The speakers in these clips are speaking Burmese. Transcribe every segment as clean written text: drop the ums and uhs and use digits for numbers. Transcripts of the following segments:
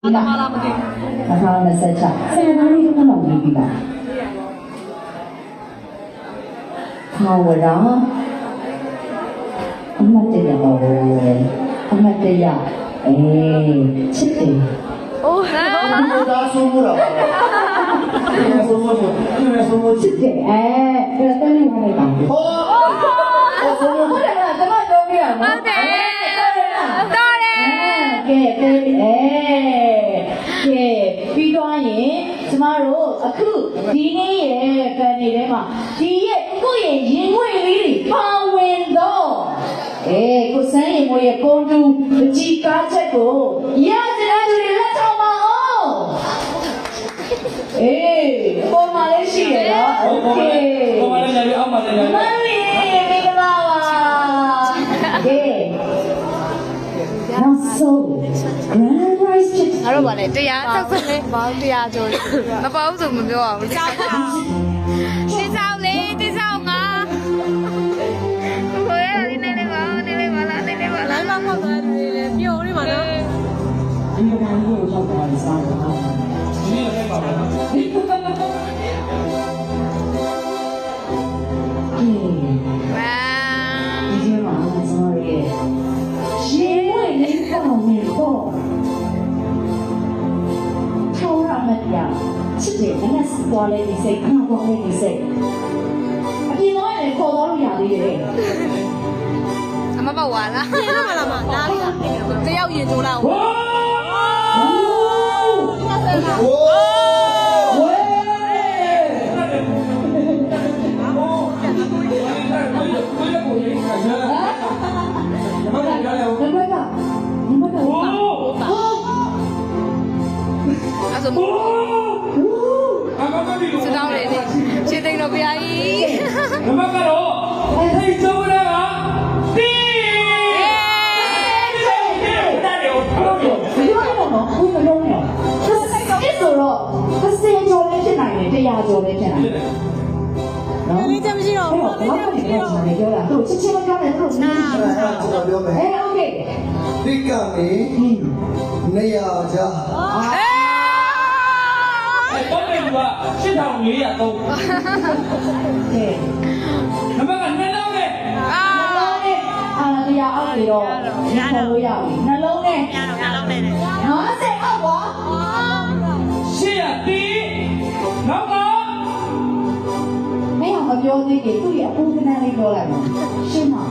ဒီလားမသိ2026ဆယ်နာရီခဏလောက်ပြီးပြီလားခေါ်ရအမတ်တရားပါဘူးအမတ်တရားချစ်တယ်အိုးဟာဒါဆိုးလို့လားဆိုးလို့ချစ်တယ်အဲ့ဒါလည်းဝင်ပါဟောဟုတ်တယ်လားကျွန်တော်ပြောပြရမှာဟုတ်တယ်တော်တယ်ကဲပြီးသွားရင်ကျမတို့အခုဒီနေ့ရဲ့ဗန်နေထဲမှာဒီရဲ့ကိုယ့်ရဲ့ရင်ဝင်လေးတွေပါဝင်တော့ကိုစမ်းရင်ကိုရဲ့ကွန်တူအကြည့်ကားချက်ကိုရကြတဲ့လူတွေလက်ထောက်ပါအောင်ပေါ်မှာလည်းရှိရနော်โอเคပေါ်မှာလည်းလည်းအောက်မှာလည်းလည်းမင်္ဂလာပါနောက်ဆုံး Grand Rise အဲ့တော့ဗာလေတရားဆက်ဆက်လေးဘောင်းတရားကျော်မပေါ့ဘူးဆိုမပြောအောင်ကြောက်ပါတင်းဆောင်လေးတင်းဆောင်ငါဘယ်ရည်နေလဲပါနေလဲပါလားနေလဲပါလားလောက်တော့တယ်လေပျော်နေပါနော်ဒီမှာကိုရောက်ပါလိမ့်စားပါဒီနေ့လည်းပါပါဒီမှာဆောရီရှင်ဝဲနေတော့မြင်တော့ထောက်ရမတရားချစ်တယ်နဲ့စပေါ်လေးဒီစိတ်ခေါင်းပေါ်လေးဒီစိတ်အပြင်တော့လည်းခေါ်တော့လို့ရသေးတယ်အမပေါ့ဝါလားပြင်းလာမလားမနားလေးတယောက်ရင်ထိုးလာဝါဝေအဲ့ဆိုစတောင်းလေးရှင်းသိန်းတော့ဗျာကြီးနမကတော့ထိတ်ဆုံးရတာတီးတယ်ရောတော့ဘယ်လိုလဲနော်ဘယ်လိုလဲနော်အဲ့ဆိုတော့30ကျော်လည်းဖြစ်နိုင်တယ်100ကျော်လည်းဖြစ်နိုင်တယ်နော်လေးချက်မရှိတော့ဘူးဘာလို့လဲပြောတာတို့ချက်ချင်းမပြောနဲ့တို့နားကျွန်တော်ပြောမယ်โอเคဒီကနေနေရကြတော့တယ်က8403နမကနှလုံးနဲ့တရားအောက်ပြီးတော့ရလို့ရပြီနှလုံးနဲ့50အောက်ပါရှေ့ရတီးနောက်ကမင်းမပြောသေးတယ်သူ့ရဲ့အပူကနန်းလေးပြောလိုက်ပါရှင်းပါ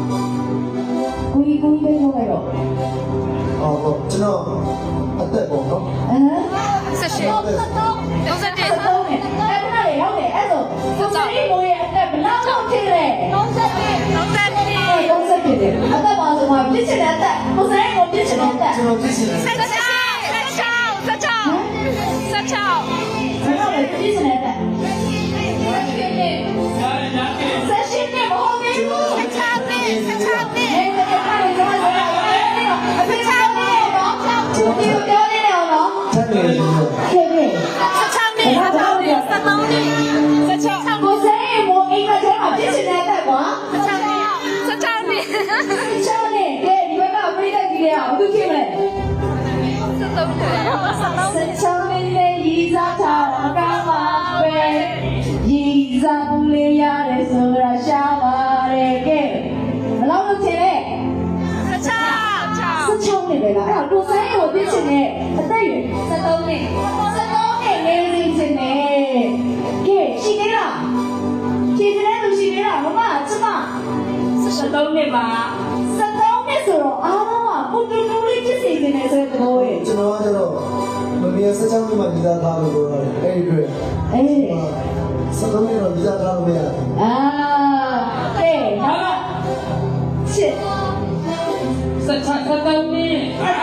ကိုကြီးပဲပြောလိုက်တော့ဟုတ်ကျွန်တော်အသက်ပေါ့နော်ဆက်ရှိ31အဲ့ဒါလေဟုတ်တယ်အဲ့ဆိုကိုကြီးကိုရဲ့အသက်ဘယ်လောက်လောက်ဖြစ်လဲ30ဖြစ်တယ်အသက်ပါဆိုမှပြစ်ချင်တဲ့အသက်ကိုစဲကိုပြစ်ချင်တဲ့အသက်ကျွန်တော်ပြစ်ချင်တယ်ဆက်တော့လေပြစ်ချင်တဲ့အသက်ဆက်ရှင်းနေမဟုတ်ဘူးဒီပြောနေတယ်နော်ဆက်နေတယ်ခေခေကိုစဲမိုးအိမ်ကကျတော့ပြစ်ချင်တဲ့အသက်ကွာ16နှစ်ကဲဒီဘက်ကပြိတ္တကြီးလေးအောင်သူဖြစ်မလဲ16နှစ်နဲ့ရည်စားထားတော့ကောင်းပါပဲရည်စားသူလေးရတယ်ဆိုတာရှားပါတယ်ကဲဘယ်လောက်လို့ထင်လဲ16နှစ်ပဲလားအဲ့တော့ကိုစဲကိုပြစ်ချင်တဲ့အသက်ရွယ်73နှစ်လေးနေချင်တယ်ကဲရှိသေးလားရှိသေးတယ်သူရှိသေးလားမမကျမ73နှစ်ပါ73နှစ်ဆိုတော့အားလုံးကပူတူတူလေးဖြစ်စီနေတယ်ဆိုတဲ့သဘောရဲ့ကျွန်တော်ကတော့မမေဆက်ချောင်းမှာဗီဇာထားလို့ပြောတယ်အဲ့ဒီတွေ့ဆက်တော့တော့ဗီဇာထားလို့မရဘူးကဲဟာချစ်ဆက်ချဆက်တော့နေအဲ့